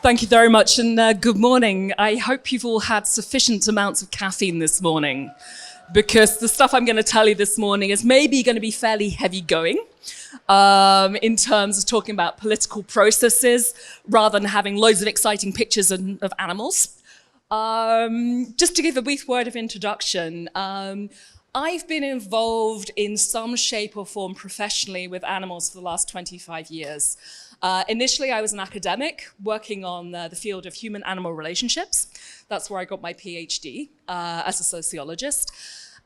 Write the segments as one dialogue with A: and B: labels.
A: Thank you very much, and good morning. I hope you've all had sufficient amounts of caffeine this morning, because the stuff I'm going to tell you this morning is maybe going to be fairly heavy going in terms of talking about political processes rather than having loads of exciting pictures of animals. Just to give a brief word of introduction, I've been involved in some shape or form professionally with animals for the last 25 years. Initially, I was an academic working on the field of human-animal relationships. That's where I got my PhD as a sociologist.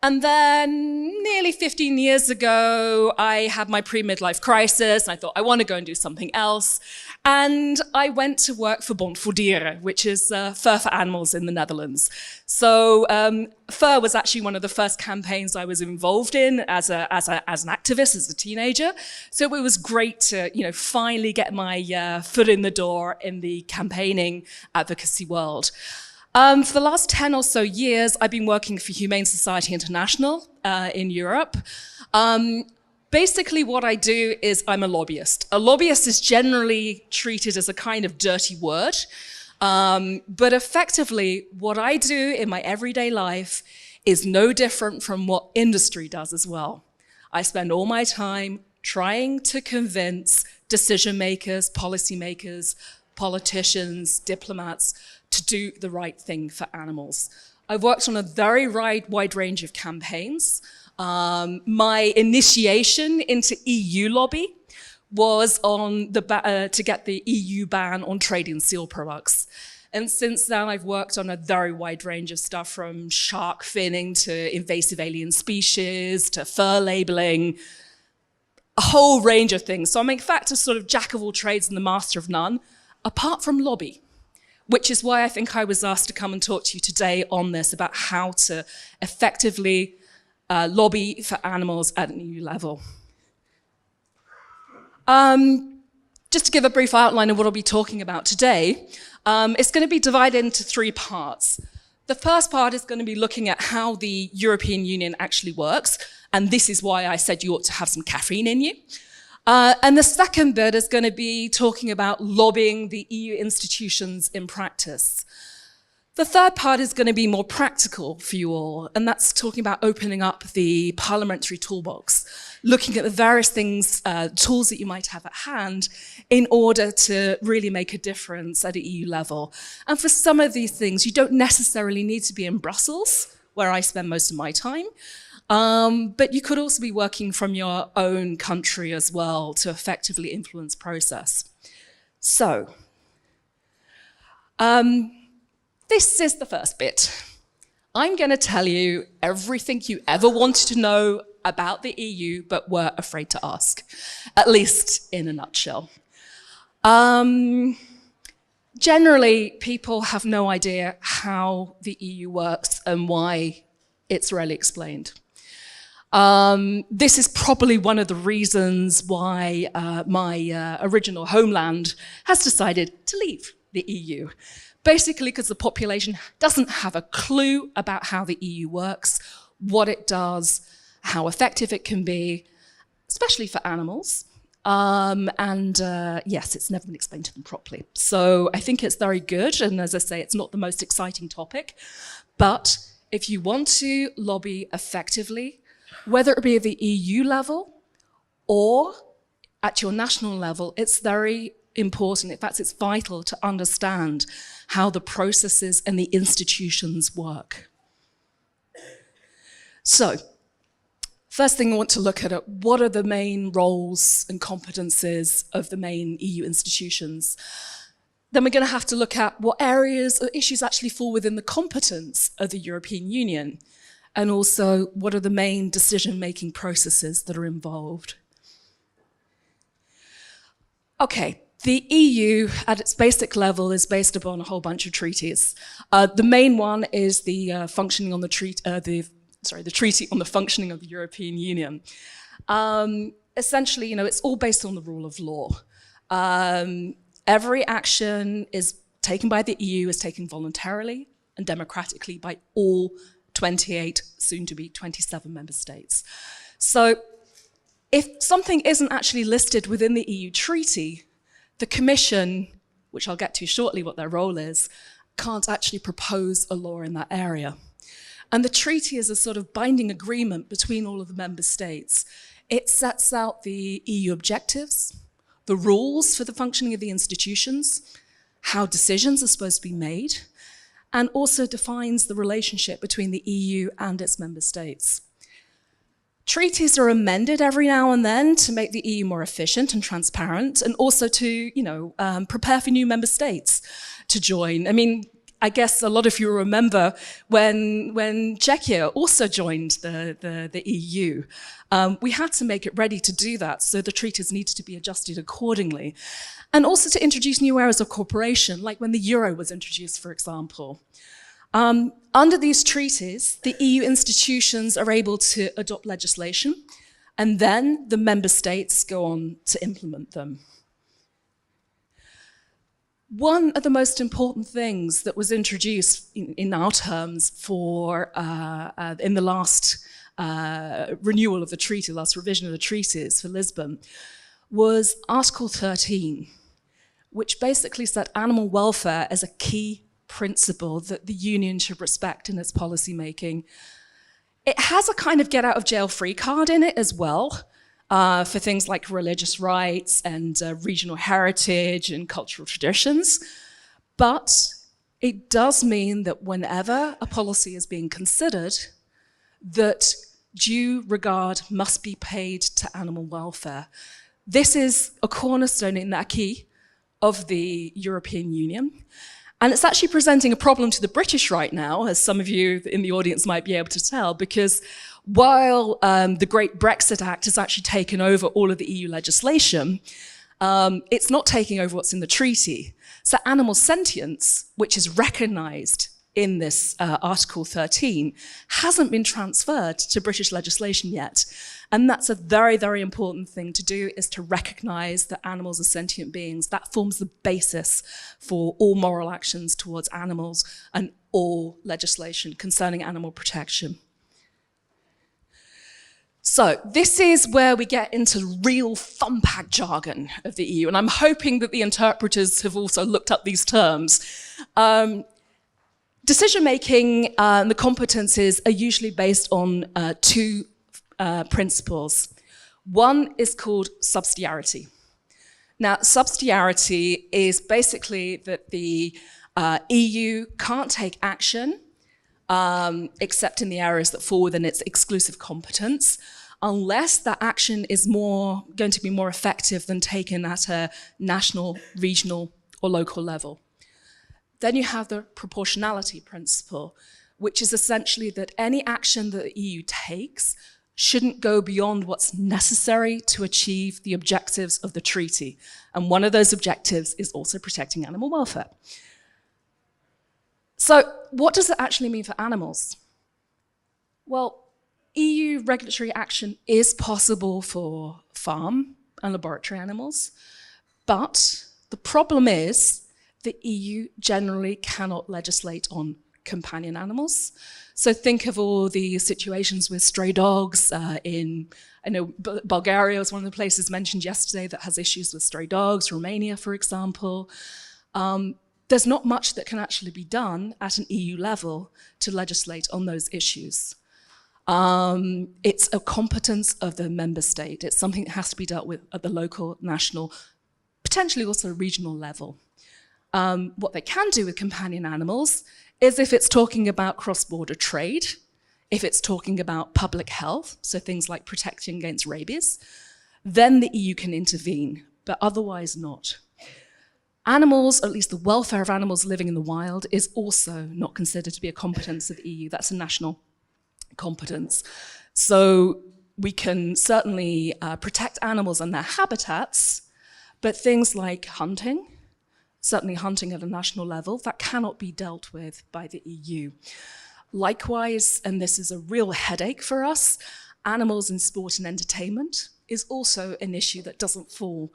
A: And then nearly 15 years ago, I had my pre-midlife crisis, and I thought, I want to go and do something else. And I went to work for Bond voor Dieren, which is fur for animals in the Netherlands. So fur was actually one of the first campaigns I was involved in as an activist, as a teenager. So it was great to, finally get my foot in the door in the campaigning advocacy world. For the last 10 or so years, I've been working for Humane Society International in Europe. Basically, what I do is I'm a lobbyist. A lobbyist is generally treated as a kind of dirty word. But effectively, what I do in my everyday life is no different from what industry does as well. I spend all my time trying to convince decision makers, policymakers, politicians, diplomats, to do the right thing for animals. I've worked on a very wide range of campaigns. My initiation into EU lobby was on to get the EU ban on trading seal products. And since then, I've worked on a very wide range of stuff, from shark finning to invasive alien species to fur labeling, a whole range of things. So I'm in fact a sort of jack of all trades and the master of none, apart from lobby, which is why I think I was asked to come and talk to you today on this, about how to effectively lobby for animals at an EU level. Just to give a brief outline of what I'll be talking about today, it's going to be divided into three parts. The first part is going to be looking at how the European Union actually works, and this is why I said you ought to have some caffeine in you. And the second bit is going to be talking about lobbying the EU institutions in practice. The third part is going to be more practical for you all, and that's talking about opening up the parliamentary toolbox, looking at the various things, tools that you might have at hand in order to really make a difference at an EU level. And for some of these things, you don't necessarily need to be in Brussels, where I spend most of my time. But you could also be working from your own country as well to effectively influence process. So, this is the first bit. I'm going to tell you everything you ever wanted to know about the EU but were afraid to ask, at least in a nutshell. Generally, people have no idea how the EU works and why it's rarely explained. This is probably one of the reasons why my original homeland has decided to leave the EU. Basically because the population doesn't have a clue about how the EU works, what it does, how effective it can be, especially for animals. Yes, it's never been explained to them properly. So I think it's very good, and as I say, it's not the most exciting topic, but if you want to lobby effectively, whether it be at the EU level or at your national level, it's very important. In fact, it's vital to understand how the processes and the institutions work. So, first thing I want to look at what are the main roles and competences of the main EU institutions. Then we're going to have to look at what areas or issues actually fall within the competence of the European Union, and also what are the main decision-making processes that are involved. Okay, the EU at its basic level is based upon a whole bunch of treaties. The main one is the Treaty on the Functioning of the European Union. Essentially, it's all based on the rule of law. Every action is taken by the EU is taken voluntarily and democratically by all 28, soon to be 27 member states. So if something isn't actually listed within the EU treaty, the Commission which I'll get to shortly what their role is, can't actually propose a law in that area. And the treaty is a sort of binding agreement between all of the member states. It sets out the EU objectives, the rules for the functioning of the institutions, how decisions are supposed to be made, and also defines the relationship between the EU and its member states. Treaties are amended every now and then to make the EU more efficient and transparent, and also to, prepare for new member states to join. I mean, I guess a lot of you remember when Czechia also joined the EU. We had to make it ready to do that, so the treaties needed to be adjusted accordingly. And also to introduce new areas of cooperation, like when the euro was introduced, for example. Under these treaties, the EU institutions are able to adopt legislation, and then the member states go on to implement them. One of the most important things that was introduced in our terms in the last renewal of the treaty, last revision of the treaties for Lisbon, was Article 13, which basically set animal welfare as a key principle that the Union should respect in its policy making. It has a kind of get-out-of-jail-free card in it as well, for things like religious rights and regional heritage and cultural traditions. But it does mean that whenever a policy is being considered, that due regard must be paid to animal welfare. This is a cornerstone in the acquis of the European Union. And it's actually presenting a problem to the British right now, as some of you in the audience might be able to tell, because while the Great Brexit Act has actually taken over all of the EU legislation, it's not taking over what's in the treaty. So animal sentience, which is recognised in this Article 13, hasn't been transferred to British legislation yet. And that's a very, very important thing to do, is to recognise that animals are sentient beings. That forms the basis for all moral actions towards animals and all legislation concerning animal protection. So this is where we get into real fun-packed jargon of the EU, and I'm hoping that the interpreters have also looked up these terms. Decision-making and the competences are usually based on two principles. One is called subsidiarity. Now, subsidiarity is basically that the EU can't take action except in the areas that fall within its exclusive competence, unless that action is going to be more effective than taken at a national, regional, or local level. Then you have the proportionality principle, which is essentially that any action that the EU takes shouldn't go beyond what's necessary to achieve the objectives of the treaty. And one of those objectives is also protecting animal welfare. So what does it actually mean for animals? Well, EU regulatory action is possible for farm and laboratory animals, but the problem is the EU generally cannot legislate on companion animals. So think of all the situations with stray dogs I know Bulgaria was one of the places mentioned yesterday that has issues with stray dogs, Romania, for example. There's not much that can actually be done at an EU level to legislate on those issues. It's a competence of the member state. It's something that has to be dealt with at the local, national, potentially also regional level. What they can do with companion animals is if it's talking about cross-border trade, if it's talking about public health, so things like protecting against rabies, then the EU can intervene, but otherwise not. Animals, or at least the welfare of animals living in the wild, is also not considered to be a competence of the EU. That's a national competence. So we can certainly protect animals and their habitats, but things like hunting, certainly hunting at a national level, that cannot be dealt with by the EU. Likewise, and this is a real headache for us, animals in sport and entertainment is also an issue that doesn't fall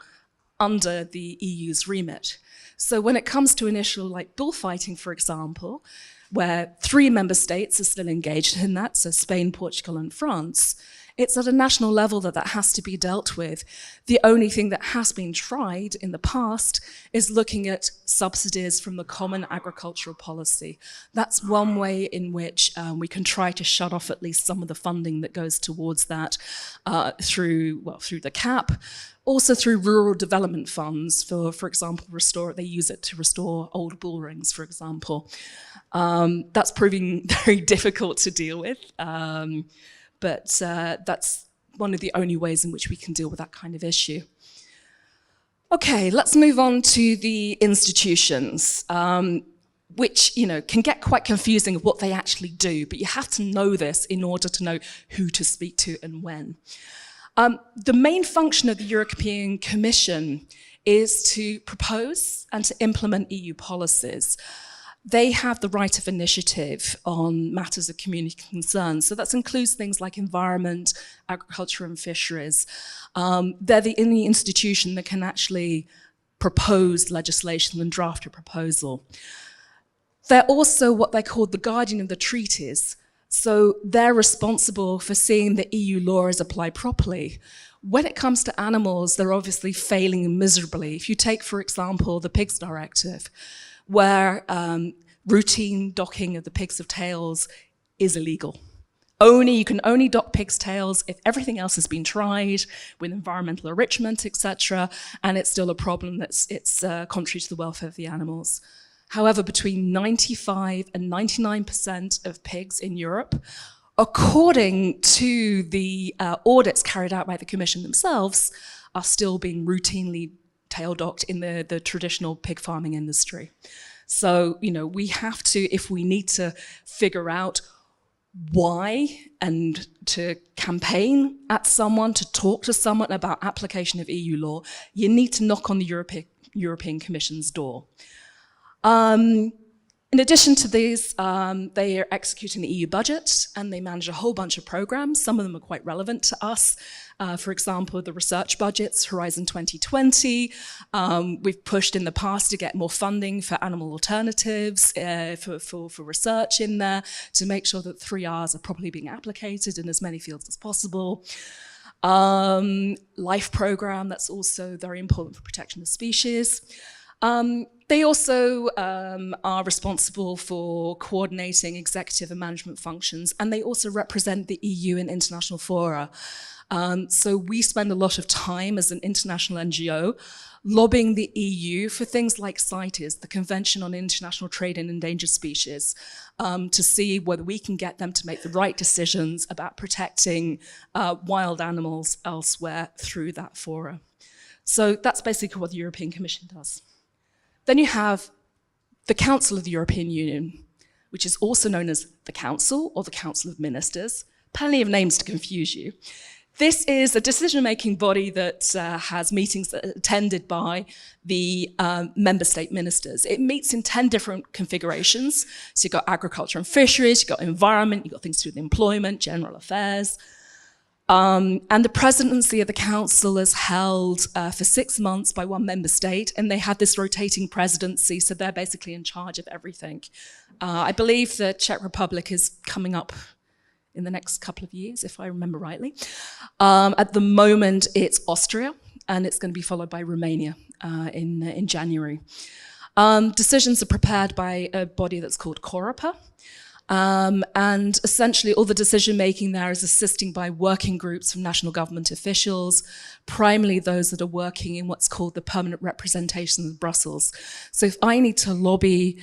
A: under the EU's remit. So when it comes to an issue like bullfighting, for example, where 3 member states are still engaged in that, so Spain, Portugal, and France, It's at a national level that has to be dealt with. The only thing that has been tried in the past is looking at subsidies from the Common Agricultural Policy. That's one way in which we can try to shut off at least some of the funding that goes towards that through the CAP. Also through rural development funds for example, they use it to restore old bull rings, for example. That's proving very difficult to deal with, but that's one of the only ways in which we can deal with that kind of issue. Okay, let's move on to the institutions, which can get quite confusing of what they actually do, but you have to know this in order to know who to speak to and when. The main function of the European Commission is to propose and to implement EU policies. They have the right of initiative on matters of community concern. So that includes things like environment, agriculture and fisheries. They're the only institution that can actually propose legislation and draft a proposal. They're also what they call the guardian of the treaties. So they're responsible for seeing that EU law is applied properly. When it comes to animals, they're obviously failing miserably. If you take, for example, the Pigs Directive, where routine docking of the pigs of tails is illegal. You can only dock pigs' tails if everything else has been tried with environmental enrichment, etc., and it's still a problem that's contrary to the welfare of the animals. However, between 95 and 99% of pigs in Europe, according to the audits carried out by the Commission themselves, are still being routinely tail docked in the traditional pig farming industry. So, we have to, if we need to figure out why and to campaign at someone, to talk to someone about application of EU law, you need to knock on the European Commission's door. In addition to these, they are executing the EU budget and they manage a whole bunch of programs. Some of them are quite relevant to us. For example, the research budgets, Horizon 2020. We've pushed in the past to get more funding for animal alternatives, for research in there, to make sure that 3Rs are properly being applicated in as many fields as possible. Life program, that's also very important for protection of species. They also are responsible for coordinating executive and management functions, and they also represent the EU in international fora. So we spend a lot of time as an international NGO lobbying the EU for things like CITES, the Convention on International Trade in Endangered Species, to see whether we can get them to make the right decisions about protecting wild animals elsewhere through that fora. So that's basically what the European Commission does. Then you have the Council of the European Union, which is also known as the Council or the Council of Ministers. Plenty of names to confuse you. This is a decision-making body that has meetings that are attended by the member state ministers. It meets in 10 different configurations. So you've got agriculture and fisheries, you've got environment, you've got things to do with employment, general affairs. And the presidency of the council is held for 6 months by one member state, and they have this rotating presidency, so they're basically in charge of everything. I believe the Czech Republic is coming up in the next couple of years, if I remember rightly. At the moment, it's Austria, and it's going to be followed by Romania in January. Decisions are prepared by a body that's called COREPER. And essentially all the decision making there is assisting by working groups from national government officials, primarily those that are working in what's called the permanent representation of Brussels. So if I need to lobby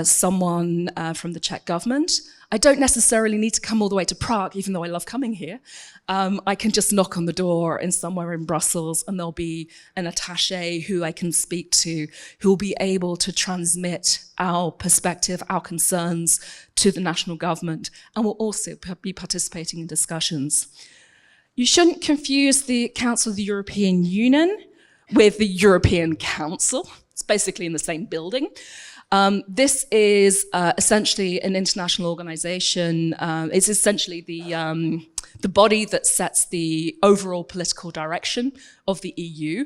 A: someone from the Czech government, I don't necessarily need to come all the way to Prague, even though I love coming here. I can just knock on the door in somewhere in Brussels and there'll be an attaché who I can speak to, who will be able to transmit our perspective, our concerns to the national government, and will also be participating in discussions. You shouldn't confuse the Council of the European Union with the European Council. It's basically in the same building. This is essentially an international organization. It's essentially the body that sets the overall political direction of the EU,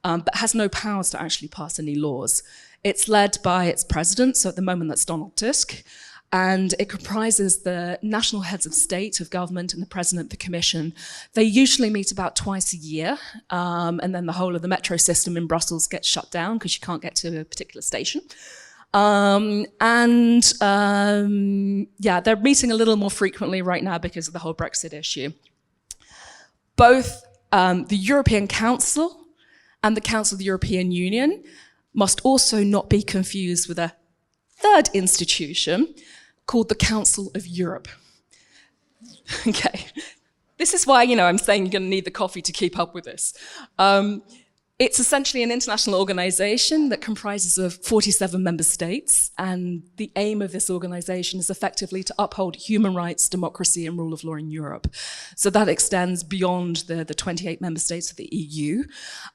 A: but has no powers to actually pass any laws. It's led by its president, so at the moment that's Donald Tusk, and it comprises the national heads of state, of government, and the president of the commission. They usually meet about twice a year, and then the whole of the metro system in Brussels gets shut down because you can't get to a particular station. Yeah, they're meeting a little more frequently right now because of the whole Brexit issue. Both the European Council and the Council of the European Union must also not be confused with a third institution called the Council of Europe. Okay, this is why, I'm saying you're going to need the coffee to keep up with this. It's essentially an international organization that comprises of 47 member states, and the aim of this organization is effectively to uphold human rights, democracy, and rule of law in Europe. So that extends beyond the 28 member states of the EU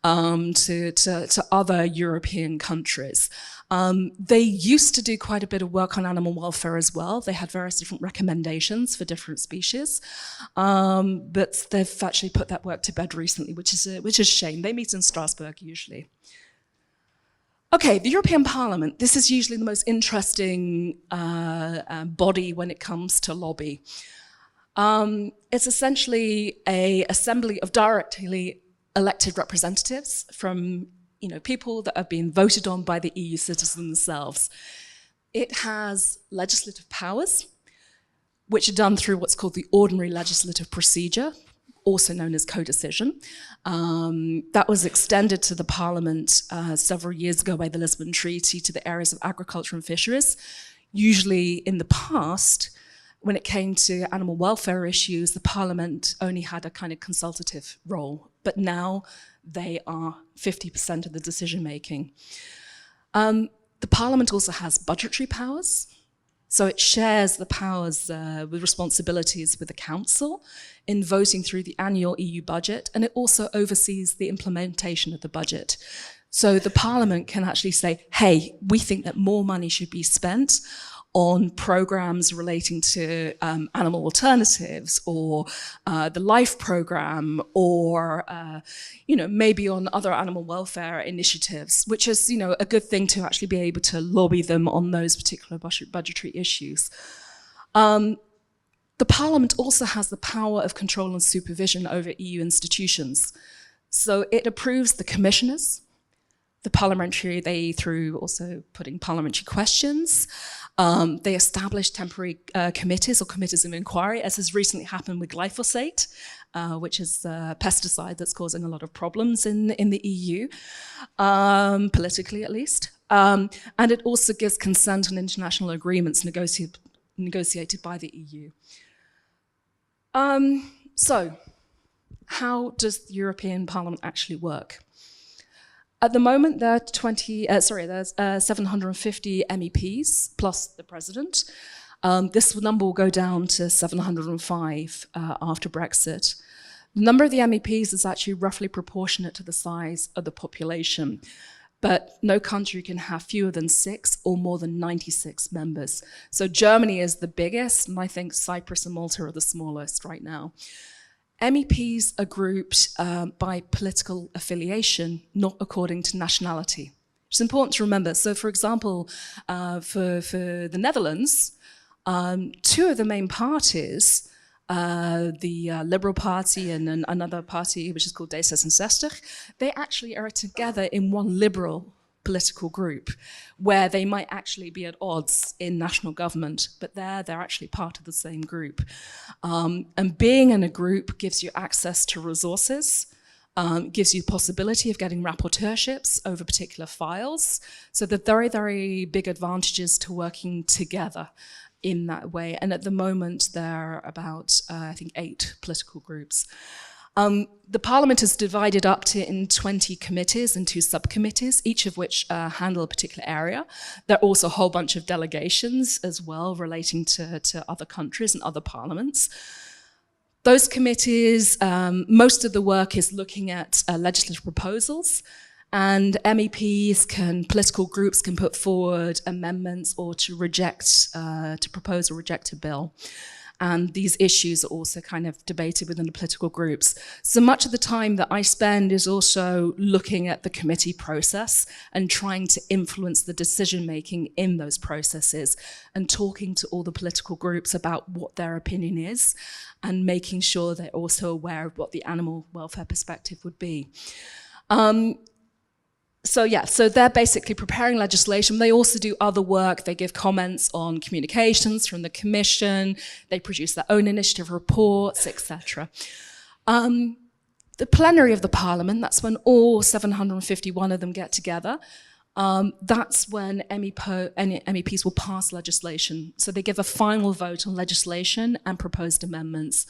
A: to other European countries. They used to do quite a bit of work on animal welfare as well. They had various different recommendations for different species, but they've actually put that work to bed recently, which is a shame. They meet in Strasbourg usually. Okay, the European Parliament. This is usually the most interesting body when it comes to lobby. It's essentially an assembly of directly elected representatives from people that have been voted on by the EU citizens themselves. It has legislative powers, which are done through what's called the ordinary legislative procedure, also known as co-decision. That was extended to the Parliament several years ago by the Lisbon Treaty to the areas of agriculture and fisheries. Usually in the past, when it came to animal welfare issues, the Parliament only had a kind of consultative role, but now they are 50% of the decision making. The Parliament also has budgetary powers, so it shares the powers with responsibilities with the Council in voting through the annual EU budget, and it also oversees the implementation of the budget. So the Parliament can actually say, hey, we think that more money should be spent on programs relating to animal alternatives, or the LIFE program, or maybe on other animal welfare initiatives, which is a good thing to actually be able to lobby them on those particular budgetary issues. The Parliament also has the power of control and supervision over EU institutions. So it approves the commissioners, through also putting parliamentary questions. They establish temporary committees or committees of inquiry, as has recently happened with glyphosate, which is a pesticide that's causing a lot of problems in the EU, politically at least. And it also gives consent on international agreements negotiated by the EU. So, how does the European Parliament actually work? At the moment, there are 750 MEPs plus the president. This number will go down to 705 after Brexit. The number of the MEPs is actually roughly proportionate to the size of the population, but no country can have fewer than 6 or more than 96 members. So Germany is the biggest, and I think Cyprus and Malta are the smallest right now. MEPs are grouped by political affiliation, not according to nationality. It's important to remember. So, for example, for the Netherlands, 2 of the main parties, the Liberal Party and another party which is called D66, they actually are together in one liberal political group where they might actually be at odds in national government, but they're actually part of the same group. And being in a group gives you access to resources, gives you the possibility of getting rapporteurships over particular files. So there are very, very big advantages to working together in that way. And at the moment, there are about, I think, 8 political groups. The Parliament is divided up in 20 committees and 2 subcommittees, each of which handle a particular area. There are also a whole bunch of delegations as well relating to other countries and other parliaments. Those committees, most of the work is looking at legislative proposals, and political groups can put forward amendments or to propose or reject a bill. And these issues are also kind of debated within the political groups. So much of the time that I spend is also looking at the committee process and trying to influence the decision-making in those processes and talking to all the political groups about what their opinion is and making sure they're also aware of what the animal welfare perspective would be. So they're basically preparing legislation. They also do other work. They give comments on communications from the Commission. They produce their own initiative reports, etc. The plenary of the Parliament, that's when all 751 of them get together. That's when MEPs will pass legislation. So they give a final vote on legislation and proposed amendments.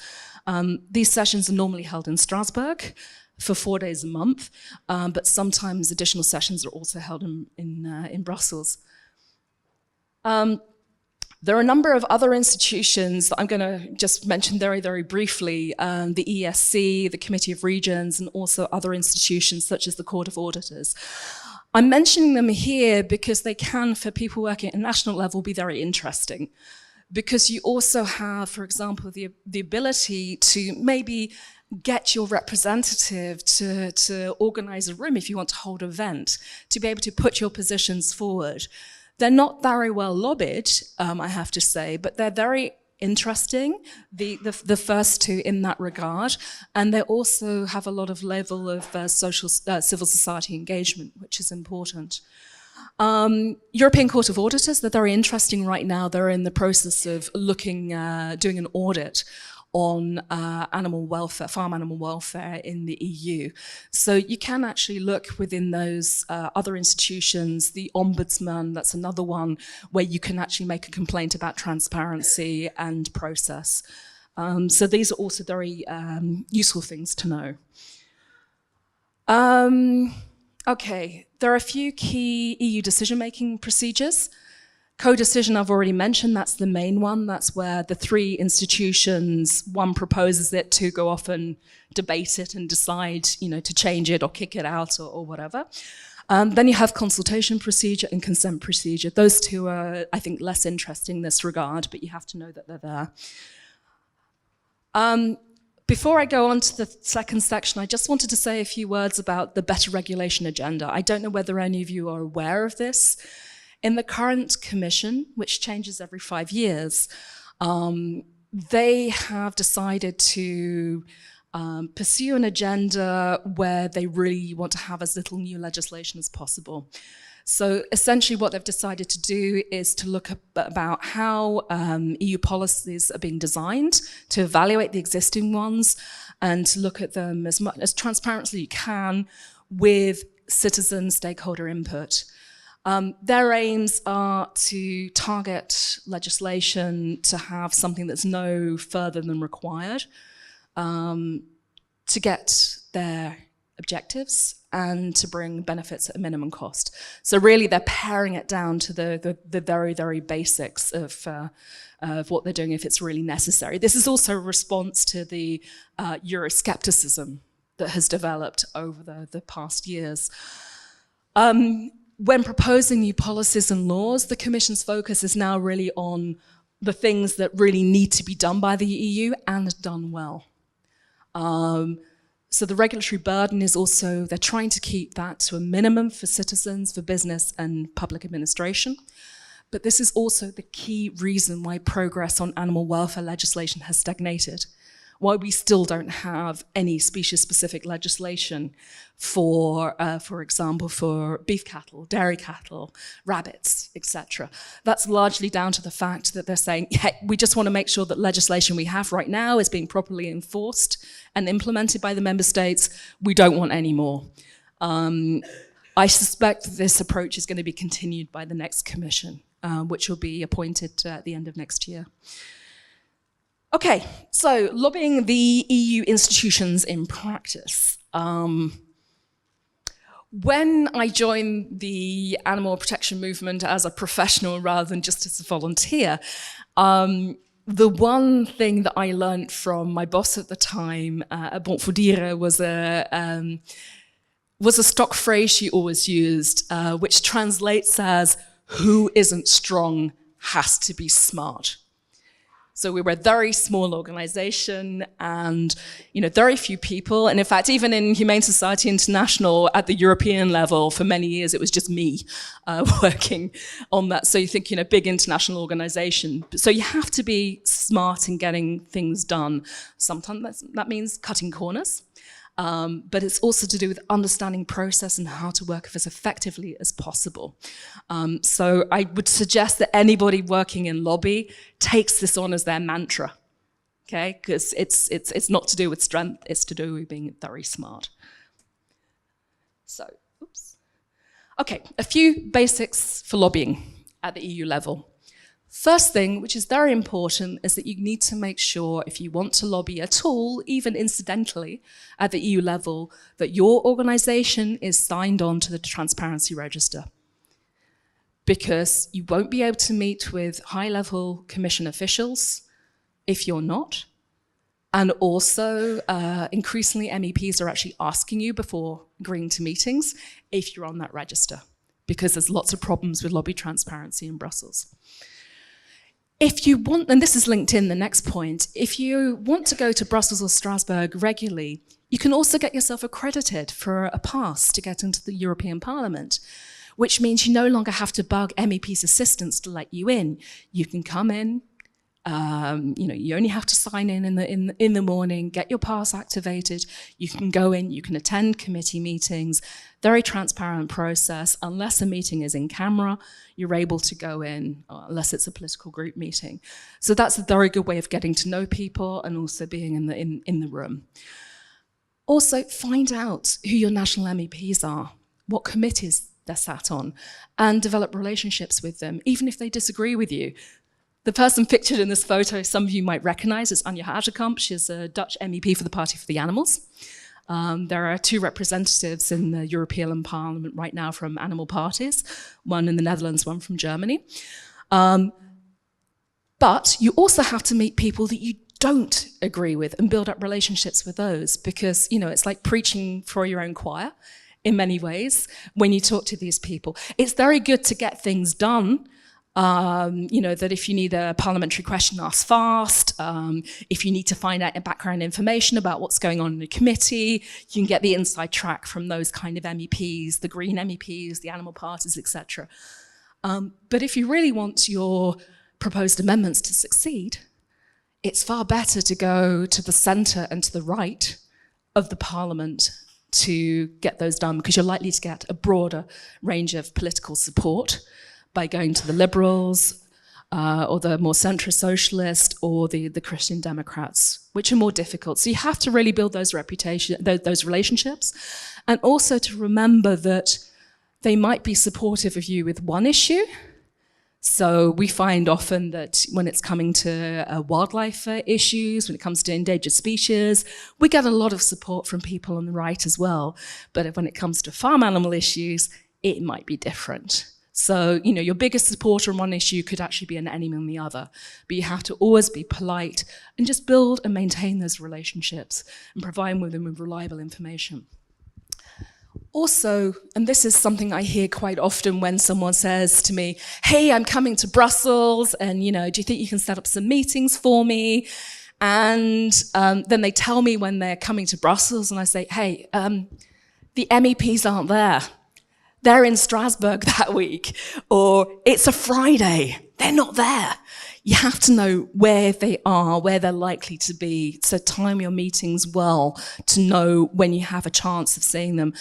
A: These sessions are normally held in Strasbourg for 4 days a month, but sometimes additional sessions are also held in Brussels. There are a number of other institutions that I'm going to just mention very, very briefly, the ESC, the Committee of Regions, and also other institutions such as the Court of Auditors. I'm mentioning them here because they can, for people working at a national level, be very interesting. Because you also have, for example, the ability to maybe get your representative to organize a room if you want to hold an event, to be able to put your positions forward. They're not very well lobbied, I have to say, but they're very interesting, the first two in that regard, and they also have a lot of level of civil society engagement, which is important. European Court of Auditors, they're very interesting right now. They're in the process of looking, doing an audit on animal welfare, farm animal welfare in the EU. So you can actually look within those other institutions, the Ombudsman, that's another one where you can actually make a complaint about transparency and process. So these are also very useful things to know. Okay, there are a few key EU decision-making procedures. Co-decision I've already mentioned, that's the main one. That's where the three institutions, one proposes it, two go off and debate it and decide, to change it or kick it out or whatever. Then you have consultation procedure and consent procedure. Those two are, I think, less interesting in this regard, but you have to know that they're there. Before I go on to the second section, I just wanted to say a few words about the better regulation agenda. I don't know whether any of you are aware of this. In the current commission, which changes every 5 years, they have decided to pursue an agenda where they really want to have as little new legislation as possible. So essentially what they've decided to do is to look about how EU policies are being designed, to evaluate the existing ones, and to look at them as much as transparently you can with citizen stakeholder input. Their aims are to target legislation to have something that's no further than required, to get their objectives and to bring benefits at a minimum cost. So really they're paring it down to the very, very basics of what they're doing if it's really necessary. This is also a response to the Euroscepticism that has developed over the past years. When proposing new policies and laws, the Commission's focus is now really on the things that really need to be done by the EU and done well. So the regulatory burden is also, they're trying to keep that to a minimum for citizens, for business and public administration. But this is also the key reason why progress on animal welfare legislation has stagnated. Why we still don't have any species-specific legislation for example, for beef cattle, dairy cattle, rabbits, etc. That's largely down to the fact that they're saying, hey, we just want to make sure that legislation we have right now is being properly enforced and implemented by the member states. We don't want any more. I suspect this approach is going to be continued by the next commission, which will be appointed at the end of next year. Okay, so lobbying the EU institutions in practice. When I joined the animal protection movement as a professional rather than just as a volunteer, the one thing that I learned from my boss at the time at Bon voor Dieren was a stock phrase she always used, which translates as, who isn't strong has to be smart. So we were a very small organization and, very few people. And in fact, even in Humane Society International at the European level, for many years, it was just me working on that. So you think, big international organization. So you have to be smart in getting things done. Sometimes that means cutting corners. But it's also to do with understanding process and how to work as effectively as possible. So I would suggest that anybody working in lobby takes this on as their mantra, okay? Because it's not to do with strength, it's to do with being very smart. So, oops. Okay, a few basics for lobbying at the EU level. First thing, which is very important, is that you need to make sure if you want to lobby at all, even incidentally, at the EU level, that your organization is signed on to the Transparency Register. Because you won't be able to meet with high-level Commission officials if you're not. And also, increasingly, MEPs are actually asking you before agreeing to meetings if you're on that register, because there's lots of problems with lobby transparency in Brussels. If you want, and this is linked in the next point, if you want to go to Brussels or Strasbourg regularly, you can also get yourself accredited for a pass to get into the European Parliament, which means you no longer have to bug MEP's assistants to let you in. You can come in, you only have to sign in the morning, get your pass activated, you can go in, you can attend committee meetings, very transparent process. Unless a meeting is in camera, you're able to go in, unless it's a political group meeting. So that's a very good way of getting to know people and also being in the room. Also, find out who your national MEPs are, what committees they're sat on, and develop relationships with them, even if they disagree with you. The person pictured in this photo, some of you might recognize, is Anja Hazekamp. She's a Dutch MEP for the Party for the Animals. There are 2 representatives in the European Parliament right now from animal parties, one in the Netherlands, one from Germany. But you also have to meet people that you don't agree with and build up relationships with those, because, it's like preaching for your own choir in many ways when you talk to these people. It's very good to get things done. That if you need a parliamentary question asked fast, if you need to find out background information about what's going on in the committee, you can get the inside track from those kind of MEPs, the Green MEPs, the animal parties, etc. But if you really want your proposed amendments to succeed, it's far better to go to the centre and to the right of the parliament to get those done, because you're likely to get a broader range of political support by going to the Liberals, or the more centrist socialist, or the Christian Democrats, which are more difficult. So you have to really build those relationships, and also to remember that they might be supportive of you with one issue. So we find often that when it's coming to wildlife issues, when it comes to endangered species, we get a lot of support from people on the right as well. But when it comes to farm animal issues, it might be different. So, your biggest supporter on one issue could actually be an enemy on the other. But you have to always be polite and just build and maintain those relationships and provide them with reliable information. Also, and this is something I hear quite often when someone says to me, hey, I'm coming to Brussels and, do you think you can set up some meetings for me? And then they tell me when they're coming to Brussels and I say, hey, the MEPs aren't there. They're in Strasbourg that week, or it's a Friday, they're not there. You have to know where they are, where they're likely to be, so time your meetings well to know when you have a chance of seeing them.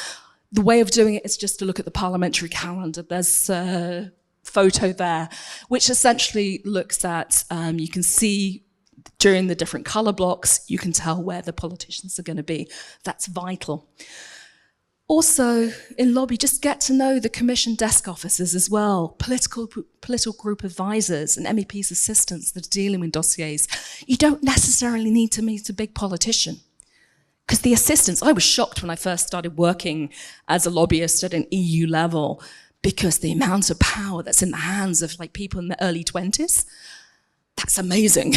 A: The way of doing it is just to look at the parliamentary calendar. There's a photo there, which essentially looks at, you can see during the different colour blocks, you can tell where the politicians are going to be. That's vital. Also, in lobby, just get to know the Commission desk officers as well, political group advisors and MEP's assistants that are dealing with dossiers. You don't necessarily need to meet a big politician. Because the assistants, I was shocked when I first started working as a lobbyist at an EU level, because the amount of power that's in the hands of people in the early 20s, that's amazing.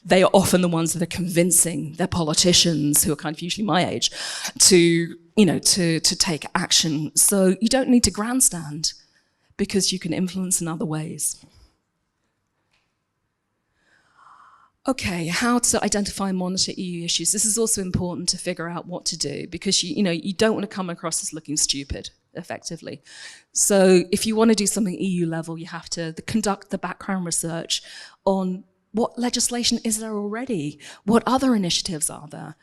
A: They are often the ones that are convincing their politicians, who are kind of usually my age, to take action. So you don't need to grandstand, because you can influence in other ways. Okay, how to identify and monitor EU issues. This is also important to figure out what to do, because you don't want to come across as looking stupid, effectively. So if you want to do something EU level, you have to conduct the background research on what legislation is there already, what other initiatives are there,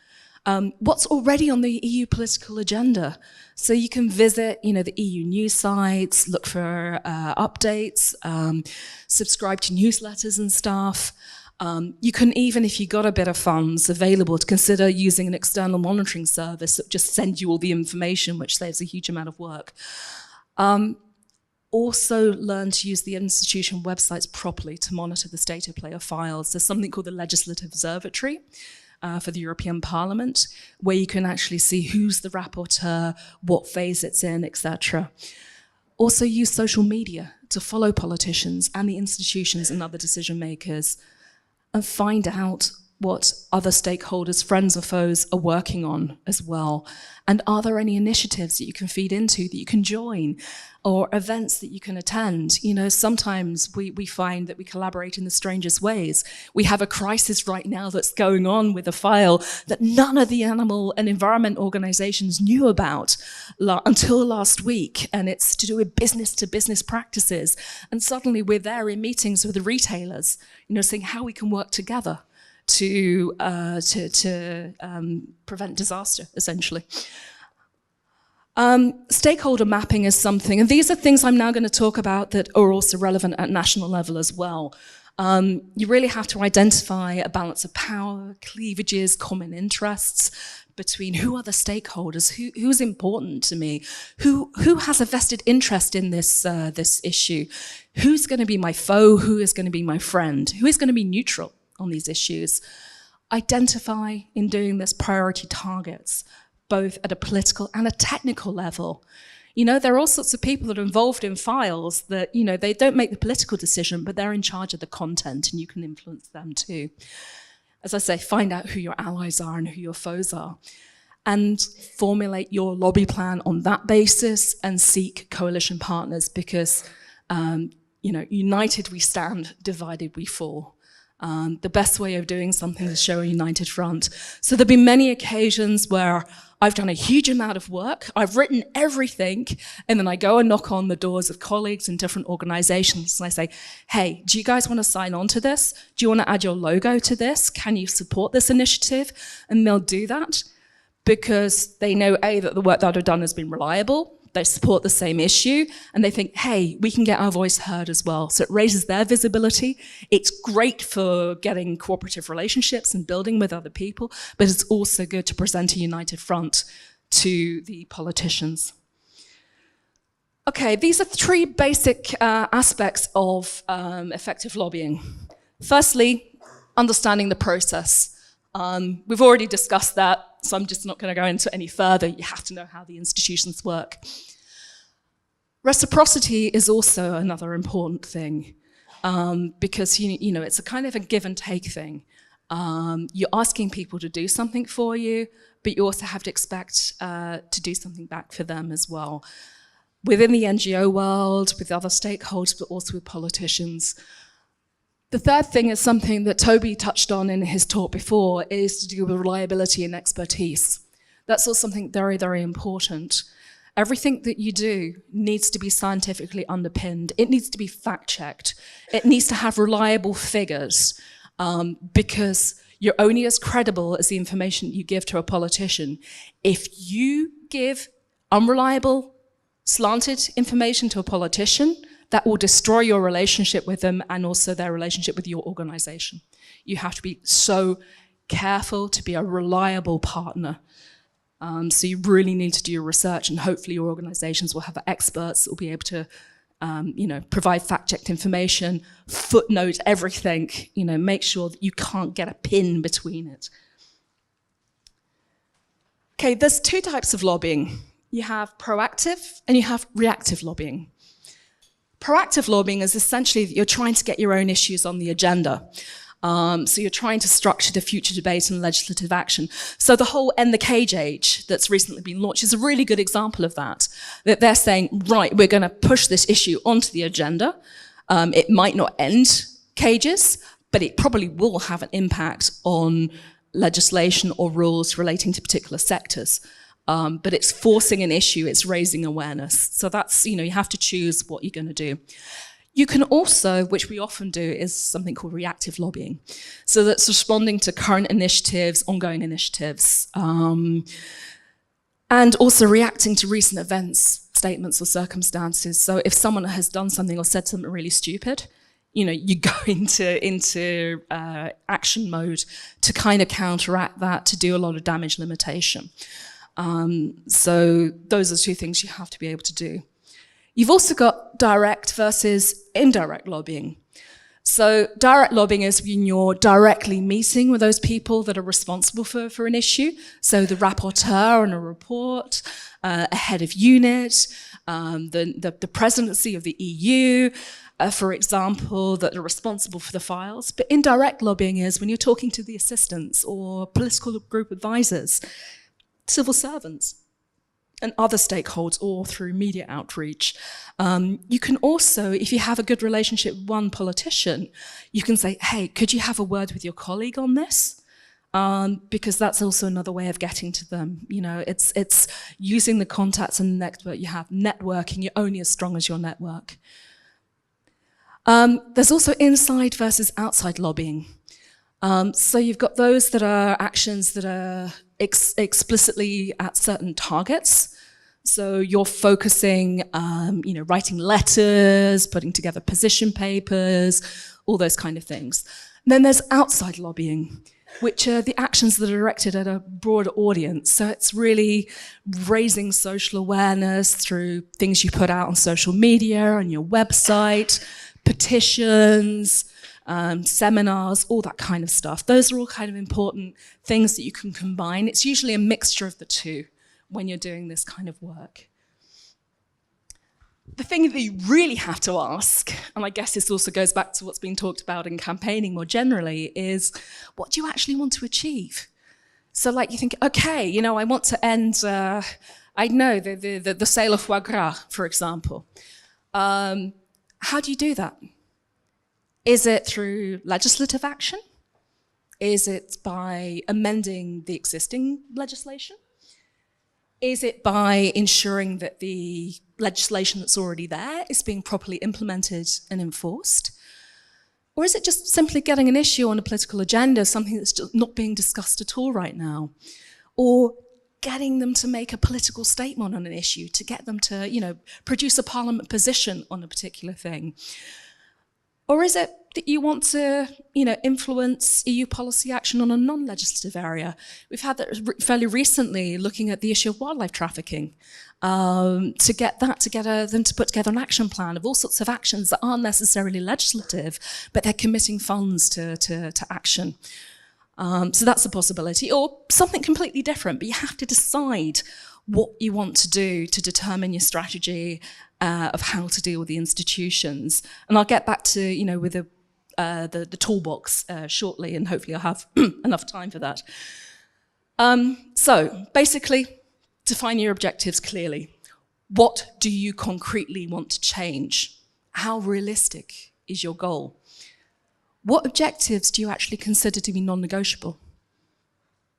A: what's already on the EU political agenda. So you can visit, the EU news sites, look for updates, subscribe to newsletters and stuff. You can even, if you got a bit of funds available, to consider using an external monitoring service that just sends you all the information, which saves a huge amount of work. Also learn to use the institution websites properly to monitor the state of play of files. There's something called the Legislative Observatory for the European Parliament, where you can actually see who's the rapporteur, what phase it's in, etc. Also use social media to follow politicians and the institutions and other decision makers, and find out what other stakeholders, friends or foes, are working on as well. And are there any initiatives that you can feed into, that you can join, or events that you can attend? Sometimes we find that we collaborate in the strangest ways. We have a crisis right now that's going on with a file that none of the animal and environment organizations knew about until last week, and it's to do with business-to-business practices. And suddenly we're there in meetings with the retailers, saying how we can work together to prevent disaster, essentially. Stakeholder mapping is something, and these are things I'm now going to talk about that are also relevant at national level as well. You really have to identify a balance of power, cleavages, common interests between who are the stakeholders, who's important to me, who has a vested interest in this issue, who's going to be my foe, who is going to be my friend, who is going to be neutral on these issues. Identify, in doing this, priority targets, both at a political and a technical level. There are all sorts of people that are involved in files that, they don't make the political decision, but they're in charge of the content, and you can influence them too. As I say, find out who your allies are and who your foes are, and formulate your lobby plan on that basis, and seek coalition partners, because, united we stand, divided we fall. The best way of doing something is show a united front. So there've been many occasions where I've done a huge amount of work, I've written everything, and then I go and knock on the doors of colleagues in different organizations, and I say, hey, do you guys want to sign on to this? Do you want to add your logo to this? Can you support this initiative? And they'll do that because they know, A, that the work that I've done has been reliable, they support the same issue, and they think, hey, we can get our voice heard as well. So it raises their visibility. It's great for getting cooperative relationships and building with other people, but it's also good to present a united front to the politicians. Okay, these are three basic aspects of effective lobbying. Firstly, understanding the process. We've already discussed that, so I'm just not going to go into any further. You have to know how the institutions work. Reciprocity is also another important thing, because it's a kind of a give and take thing. You're asking people to do something for you, but you also have to expect to do something back for them as well. Within the NGO world, with other stakeholders, but also with politicians. The third thing is something that Toby touched on in his talk before, is to do with reliability and expertise. That's also something very, very important. Everything that you do needs to be scientifically underpinned. It needs to be fact-checked. It needs to have reliable figures, because you're only as credible as the information you give to a politician. If you give unreliable, slanted information to a politician, that will destroy your relationship with them and also their relationship with your organization. You have to be so careful to be a reliable partner. So you really need to do your research, and hopefully your organizations will have experts that will be able to provide fact-checked information, footnote everything, make sure that you can't get a pin between it. Okay, there's two types of lobbying. You have proactive and you have reactive lobbying. Proactive lobbying is essentially that you're trying to get your own issues on the agenda. So you're trying to structure the future debate and legislative action. So the whole End the Cage Age that's recently been launched is a really good example of that. That they're saying, right, we're going to push this issue onto the agenda. It might not end cages, but it probably will have an impact on legislation or rules relating to particular sectors. But it's forcing an issue, it's raising awareness. So that's, you have to choose what you're going to do. You can also, which we often do, is something called reactive lobbying. So that's responding to current initiatives, ongoing initiatives, and also reacting to recent events, statements or circumstances. So if someone has done something or said something really stupid, you go into action mode to kind of counteract that, to do a lot of damage limitation. So those are two things you have to be able to do. You've also got direct versus indirect lobbying. So direct lobbying is when you're directly meeting with those people that are responsible for an issue. So the rapporteur on a report, a head of unit, the presidency of the EU, for example, that are responsible for the files. But indirect lobbying is when you're talking to the assistants or political group advisors, civil servants, and other stakeholders, or through media outreach. You can also, if you have a good relationship with one politician, you can say, hey, could you have a word with your colleague on this? Because that's also another way of getting to them. It's using the contacts and the network you have. Networking, you're only as strong as your network. There's also inside versus outside lobbying. So you've got those that are actions that are explicitly at certain targets. So you're focusing, writing letters, putting together position papers, all those kind of things. And then there's outside lobbying, which are the actions that are directed at a broader audience. So it's really raising social awareness through things you put out on social media, on your website, petitions, seminars, all that kind of stuff. Those are all kind of important things that you can combine. It's usually a mixture of the two when you're doing this kind of work. The thing that you really have to ask, and I guess this also goes back to what's been talked about in campaigning more generally, is what do you actually want to achieve? So like you think, okay, I want to end, the sale of foie gras, for example. How do you do that? Is it through legislative action? Is it by amending the existing legislation? Is it by ensuring that the legislation that's already there is being properly implemented and enforced? Or is it just simply getting an issue on a political agenda, something that's just not being discussed at all right now? Or getting them to make a political statement on an issue, to get them to, produce a parliament position on a particular thing? Or is it that you want to, influence EU policy action on a non-legislative area? We've had that fairly recently, looking at the issue of wildlife trafficking, to get them to put together an action plan of all sorts of actions that aren't necessarily legislative, but they're committing funds to action. So that's a possibility. Or something completely different, but you have to decide what you want to do to determine your strategy of how to deal with the institutions. And I'll get back to, with the toolbox shortly, and hopefully I'll have enough time for that. So basically, define your objectives clearly. What do you concretely want to change? How realistic is your goal? What objectives do you actually consider to be non-negotiable?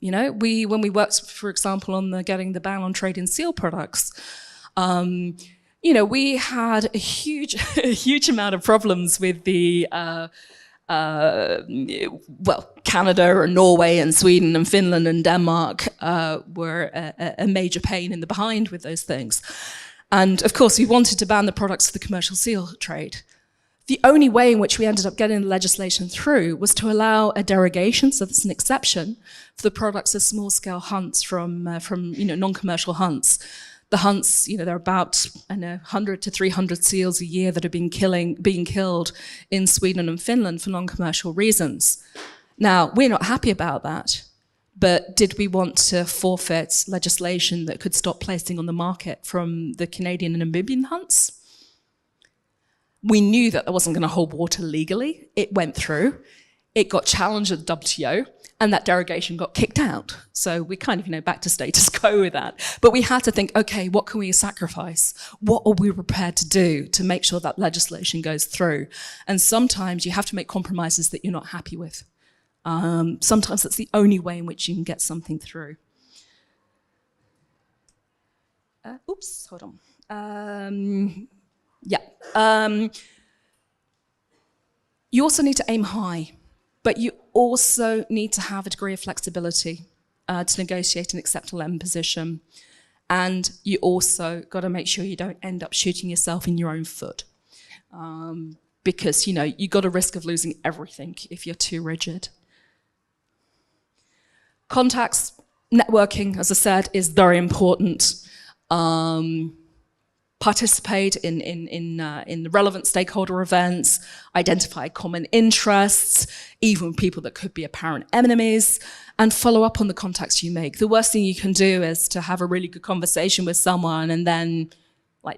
A: When we worked, for example, on getting the ban on trade in seal products, we had a huge amount of problems with the, Canada and Norway and Sweden and Finland and Denmark were a major pain in the behind with those things. And of course, we wanted to ban the products for the commercial seal trade. The only way in which we ended up getting the legislation through was to allow a derogation, so that's an exception, for the products of small-scale hunts from non-commercial hunts. The hunts, there are about 100 to 300 seals a year that are being killed in Sweden and Finland for non-commercial reasons. Now, we're not happy about that, but did we want to forfeit legislation that could stop placing on the market from the Canadian and Namibian hunts? We knew that wasn't going to hold water legally. It went through. it got challenged at the WTO, and that derogation got kicked out. So we kind of, back to status quo with that. But we had to think, okay, what can we sacrifice? What are we prepared to do to make sure that legislation goes through? And sometimes you have to make compromises that you're not happy with. Sometimes that's the only way in which you can get something through. Hold on. You also need to aim high. But you also need to have a degree of flexibility to negotiate and accept a lemon position. And you also got to make sure you don't end up shooting yourself in your own foot. Because, you got a risk of losing everything if you're too rigid. Contacts, networking, as I said, is very important. Participate in the relevant stakeholder events, identify common interests, even people that could be apparent enemies, and follow up on the contacts you make. The worst thing you can do is to have a really good conversation with someone and then,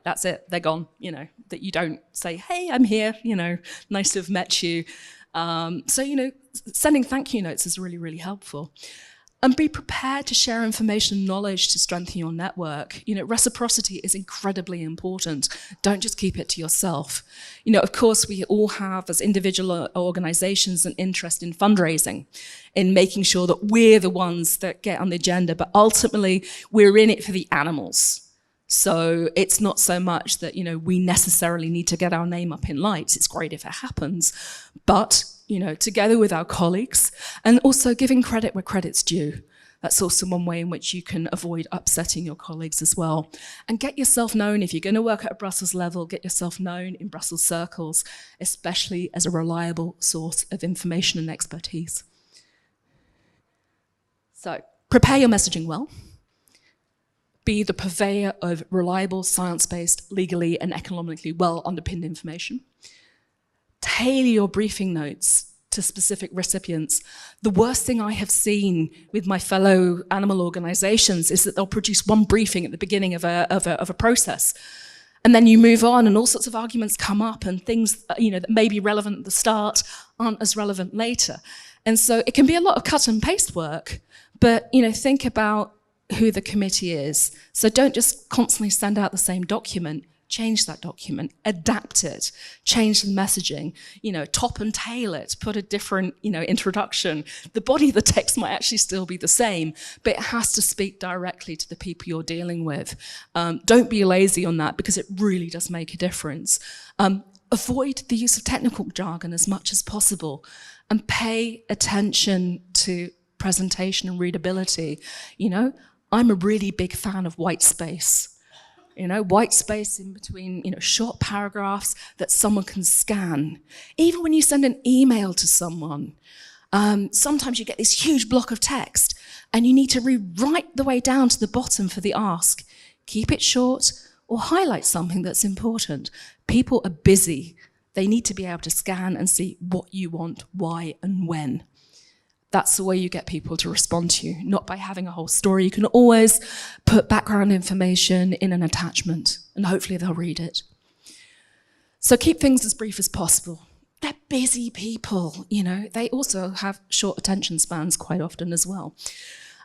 A: that's it, they're gone, that you don't say, hey, I'm here, nice to have met you. Sending thank you notes is really, really helpful. And be prepared to share information and knowledge to strengthen your network. Reciprocity is incredibly important. Don't just keep it to yourself. Of course, we all have, as individual organizations, an interest in fundraising, in making sure that we're the ones that get on the agenda, but ultimately, we're in it for the animals. So it's not so much that, we necessarily need to get our name up in lights. It's great if it happens, but together with our colleagues, and also giving credit where credit's due. That's also one way in which you can avoid upsetting your colleagues as well. And get yourself known. If you're going to work at a Brussels level, get yourself known in Brussels circles, especially as a reliable source of information and expertise. So, prepare your messaging well. Be the purveyor of reliable, science-based, legally and economically well underpinned information. Tailor your briefing notes to specific recipients. The worst thing I have seen with my fellow animal organizations is that they'll produce one briefing at the beginning of a process. And then you move on and all sorts of arguments come up and things that may be relevant at the start aren't as relevant later. And so it can be a lot of cut and paste work, but think about who the committee is. So don't just constantly send out the same document. Change that document, adapt it, change the messaging, top and tail it, put a different, introduction. The body of the text might actually still be the same, but it has to speak directly to the people you're dealing with. Don't be lazy on that because it really does make a difference. Avoid the use of technical jargon as much as possible and pay attention to presentation and readability. I'm a really big fan of white space. White space in between, short paragraphs that someone can scan. Even when you send an email to someone, sometimes you get this huge block of text and you need to read right the way down to the bottom for the ask. Keep it short or highlight something that's important. People are busy. They need to be able to scan and see what you want, why, and when. That's the way you get people to respond to you, not by having a whole story. You can always put background information in an attachment, and hopefully they'll read it. So keep things as brief as possible. They're busy people, They also have short attention spans quite often as well.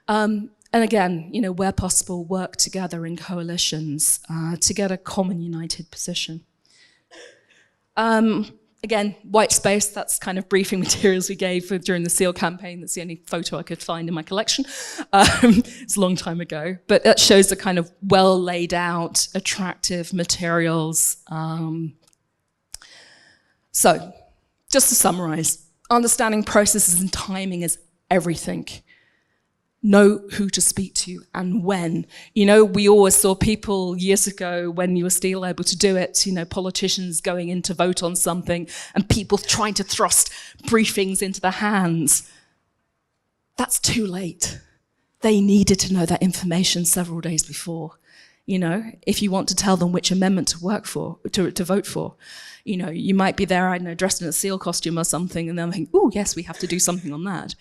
A: And again, where possible, work together in coalitions to get a common united position. Again, white space, that's kind of briefing materials we gave during the SEAL campaign. That's the only photo I could find in my collection. It's a long time ago. But that shows the kind of well laid out, attractive materials. So, just to summarize, understanding processes and timing is everything. Know who to speak to and when. We always saw people years ago when you were still able to do it, politicians going in to vote on something and people trying to thrust briefings into their hands. That's too late. They needed to know that information several days before. If you want to tell them which amendment to work for, to vote for, you might be there, dressed in a seal costume or something, and they'll think, oh, yes, we have to do something on that.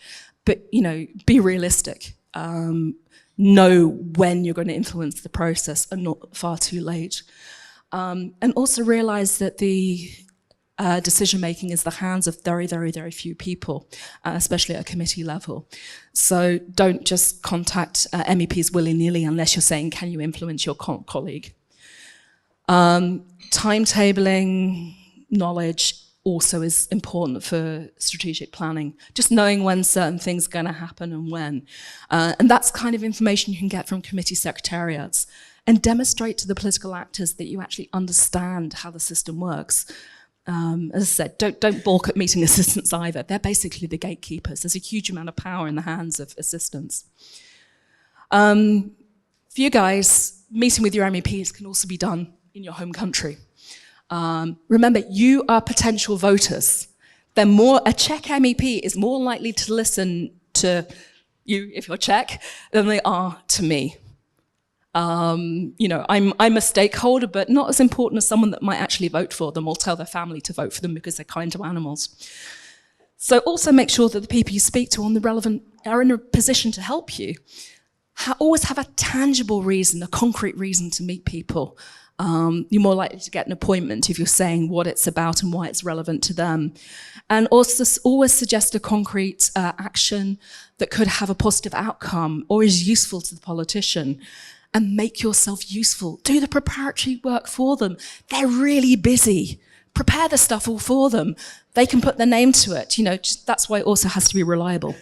A: But, be realistic. Know when you're going to influence the process and not far too late. And also realize that the decision-making is the hands of very, very, very few people, especially at a committee level. So don't just contact MEPs willy-nilly unless you're saying, can you influence your colleague? Timetabling, knowledge also is important for strategic planning. Just knowing when certain things are going to happen and when. And that's kind of information you can get from committee secretariats. And demonstrate to the political actors that you actually understand how the system works. As I said, don't balk at meeting assistants either. They're basically the gatekeepers. There's a huge amount of power in the hands of assistants. For you guys, meeting with your MEPs can also be done in your home country. Remember, you are potential voters. A Czech MEP is more likely to listen to you, if you're Czech, than they are to me. You know, I'm a stakeholder, but not as important as someone that might actually vote for them or tell their family to vote for them because they're kind to animals. So also make sure that the people you speak to are in a position to help you. Always have a tangible reason, a concrete reason to meet people. You're more likely to get an appointment if you're saying what it's about and why it's relevant to them. And also always suggest a concrete action that could have a positive outcome or is useful to the politician. And make yourself useful. Do the preparatory work for them. They're really busy. Prepare the stuff all for them. They can put their name to it. You know, that's why it also has to be reliable.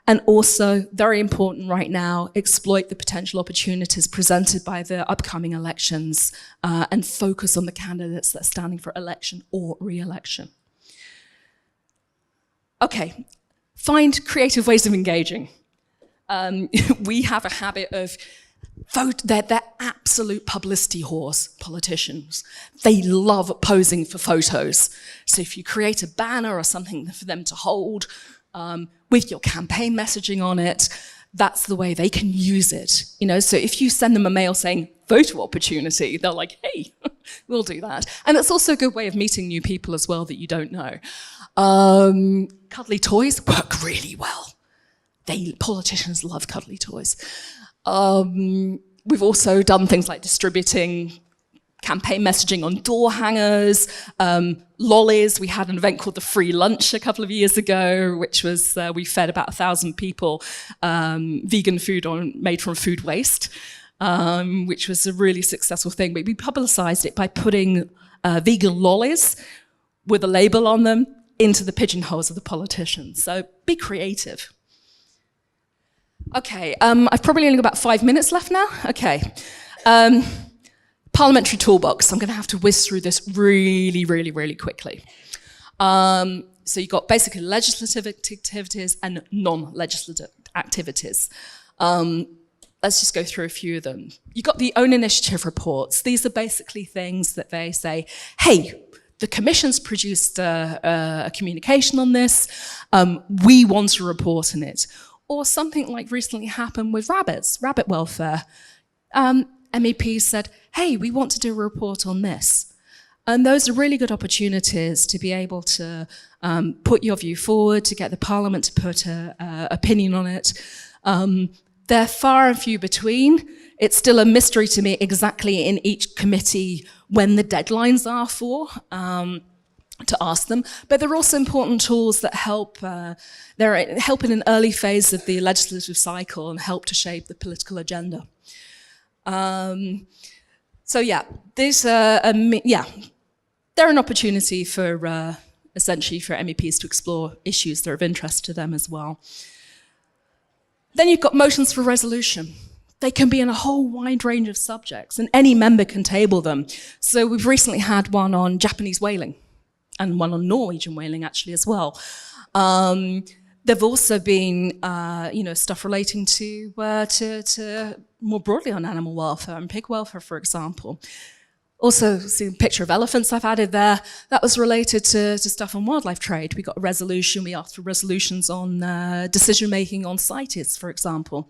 A: And also, very important right now, exploit the potential opportunities presented by the upcoming elections and focus on the candidates that are standing for election or re-election. Okay, find creative ways of engaging. We have a habit of they're absolute publicity whores, politicians. They love posing for photos. So if you create a banner or something for them to hold with your campaign messaging on it, that's the way they can use it. You know, so if you send them a mail saying photo opportunity, they're like, hey, we'll do that. And it's also a good way of meeting new people as well that you don't know. Cuddly toys work really well. Politicians love cuddly toys. We've also done things like distributing campaign messaging on door hangers, lollies. We had an event called the Free Lunch a couple of years ago, which was, we fed about 1,000 people vegan food made from food waste, which was a really successful thing. But we publicized it by putting vegan lollies with a label on them into the pigeonholes of the politicians. So be creative. Okay, I've probably only got about 5 minutes left now. Okay. Parliamentary toolbox. I'm going to have to whiz through this really, really, really quickly. So you've got basically legislative activities and non-legislative activities. Let's just go through a few of them. You've got the own initiative reports. These are basically things that they say, hey, the Commission's produced a communication on this. We want to report on it. Or something like recently happened with rabbits, rabbit welfare. MEPs said, hey, we want to do a report on this. And those are really good opportunities to be able to put your view forward, to get the Parliament to put an opinion on it. They're far and few between. It's still a mystery to me exactly in each committee when the deadlines are for. To ask them, but they're also important tools that help. They're help in an early phase of the legislative cycle and help to shape the political agenda. So yeah, they're an opportunity for essentially for MEPs to explore issues that are of interest to them as well. Then you've got motions for resolution. They can be in a whole wide range of subjects, and any member can table them. So we've recently had one on Japanese whaling, and one on Norwegian whaling actually as well. There've also been, stuff relating to more broadly on animal welfare and pig welfare, for example. Also, see a picture of elephants I've added there. That was related to stuff on wildlife trade. We got a resolution. We asked for resolutions on decision-making on CITES, for example.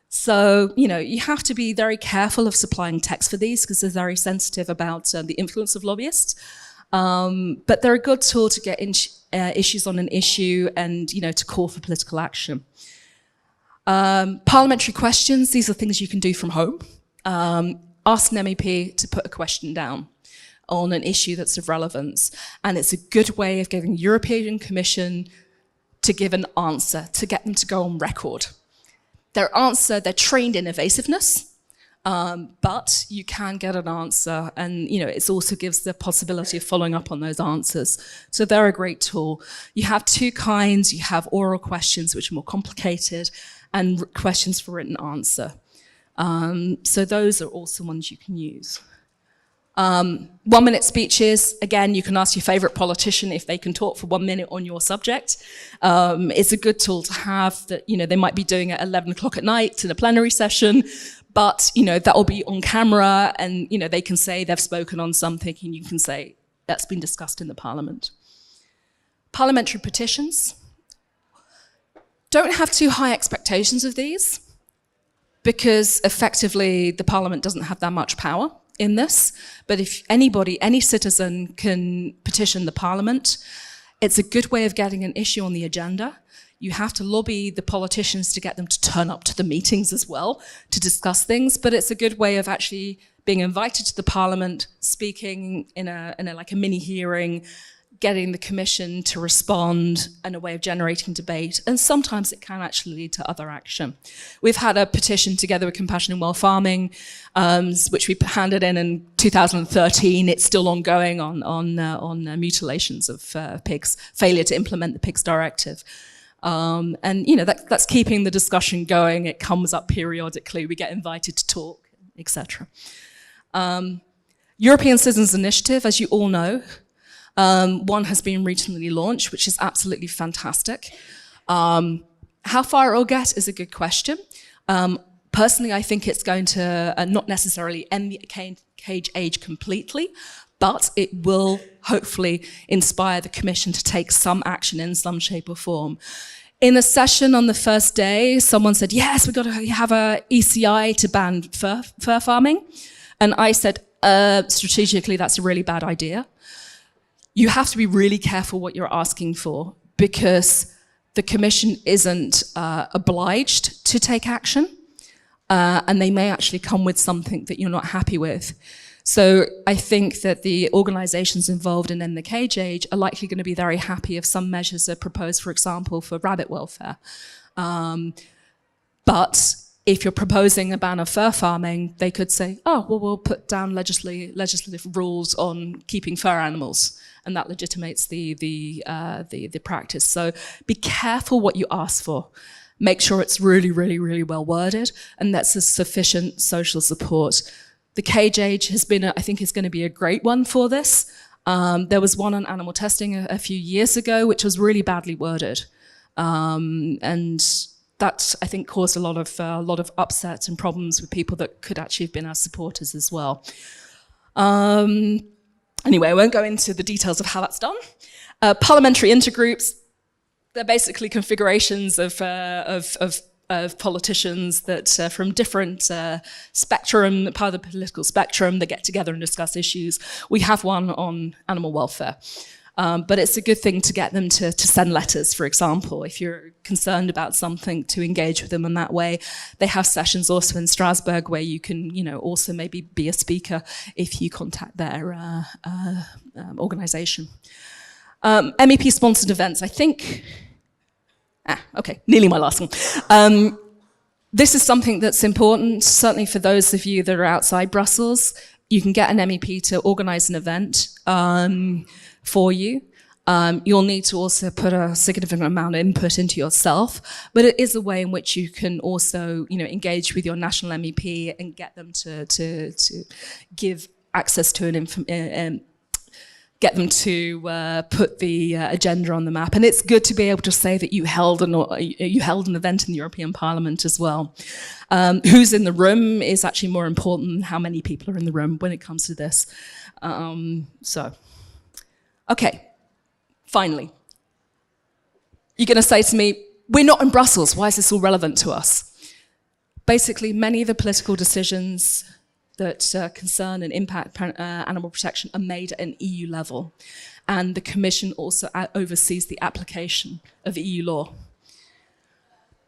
A: So, you have to be very careful of supplying text for these because they're very sensitive about the influence of lobbyists. But they're a good tool to get issues on an issue and, to call for political action. Parliamentary questions, these are things you can do from home. Ask an MEP to put a question down. on an issue that's of relevance. And it's a good way of getting the European Commission to give an answer, to get them to go on record. Their answer, they're trained in evasiveness, but you can get an answer, and it also gives the possibility of following up on those answers. So they're a great tool. You have two kinds. You have oral questions, which are more complicated, and questions for written answer. So those are also ones you can use. 1-minute speeches, again, you can ask your favorite politician if they can talk for 1 minute on your subject. It's a good tool to have that, they might be doing it at 11 o'clock at night in a plenary session, but, that will be on camera and, they can say they've spoken on something and you can say that's been discussed in the Parliament. Parliamentary petitions. Don't have too high expectations of these because effectively the Parliament doesn't have that much power in this, but if anybody, any citizen can petition the Parliament, it's a good way of getting an issue on the agenda. You have to lobby the politicians to get them to turn up to the meetings as well to discuss things, but it's a good way of actually being invited to the Parliament, speaking in a mini hearing, getting the Commission to respond, and a way of generating debate. And sometimes it can actually lead to other action. We've had a petition together with Compassion in World Farming, which we handed in 2013. It's still ongoing on mutilations of pigs, failure to implement the Pigs Directive. And that's keeping the discussion going. It comes up periodically. We get invited to talk, etc. European Citizens Initiative, as you all know, one has been recently launched, which is absolutely fantastic. How far it will get is a good question. Personally, I think it's going to not necessarily end the cage age completely, but it will hopefully inspire the Commission to take some action in some shape or form. In a session on the first day, someone said, yes, we've got to have a ECI to ban fur farming. And I said, strategically, that's a really bad idea. You have to be really careful what you're asking for because the Commission isn't obliged to take action and they may actually come with something that you're not happy with. So I think that the organisations involved in End the Cage Age are likely going to be very happy if some measures are proposed, for example, for rabbit welfare. But if you're proposing a ban of fur farming, they could say, oh, well, we'll put down legislative rules on keeping fur animals, and that legitimates the practice. So be careful what you ask for. Make sure it's really, really, really well worded, and that's a sufficient social support. The cage age has been, I think, is going to be a great one for this. There was one on animal testing a few years ago, which was really badly worded, and that I think caused a lot of upset and problems with people that could actually have been our supporters as well. Anyway, I won't go into the details of how that's done. Parliamentary intergroups, they're basically configurations of politicians that from different spectrum, part of the political spectrum, they get together and discuss issues. We have one on animal welfare. But it's a good thing to get them to send letters, for example, if you're concerned about something, to engage with them in that way. They have sessions also in Strasbourg where you can, also maybe be a speaker if you contact their organisation. MEP-sponsored events, I think. Okay, nearly my last one. This is something that's important, certainly for those of you that are outside Brussels. You can get an MEP to organise an event for you. You'll need to also put a significant amount of input into yourself, but it is a way in which you can also, engage with your national MEP and get them to give access to get them to put the agenda on the map. And it's good to be able to say that you held an event in the European Parliament as well. Who's in the room is actually more important than how many people are in the room when it comes to this. Okay, finally. You're going to say to me, we're not in Brussels, why is this all relevant to us? Basically, many of the political decisions that concern and impact animal protection are made at an EU level. And the Commission also oversees the application of EU law.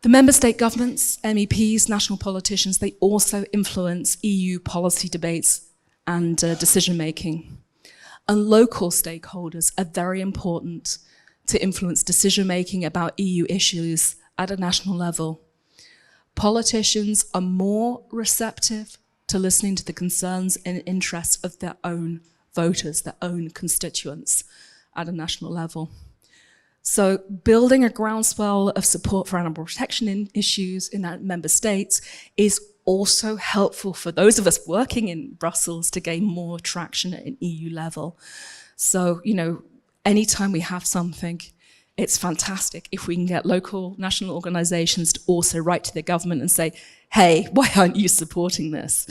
A: The member state governments, MEPs, national politicians, they also influence EU policy debates and decision making. And local stakeholders are very important to influence decision-making about EU issues at a national level. Politicians are more receptive to listening to the concerns and interests of their own voters, their own constituents at a national level. So building a groundswell of support for animal protection issues in our member states is also helpful for those of us working in Brussels to gain more traction at an EU level. So, you know, anytime we have something, it's fantastic if we can get local national organizations to also write to their government and say, hey, why aren't you supporting this?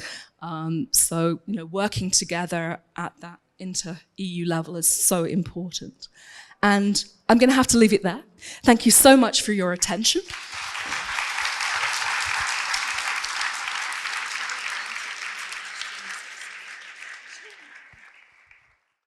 A: So, you know, working together at that inter-EU level is so important. And I'm going to have to leave it there. Thank you so much for your attention.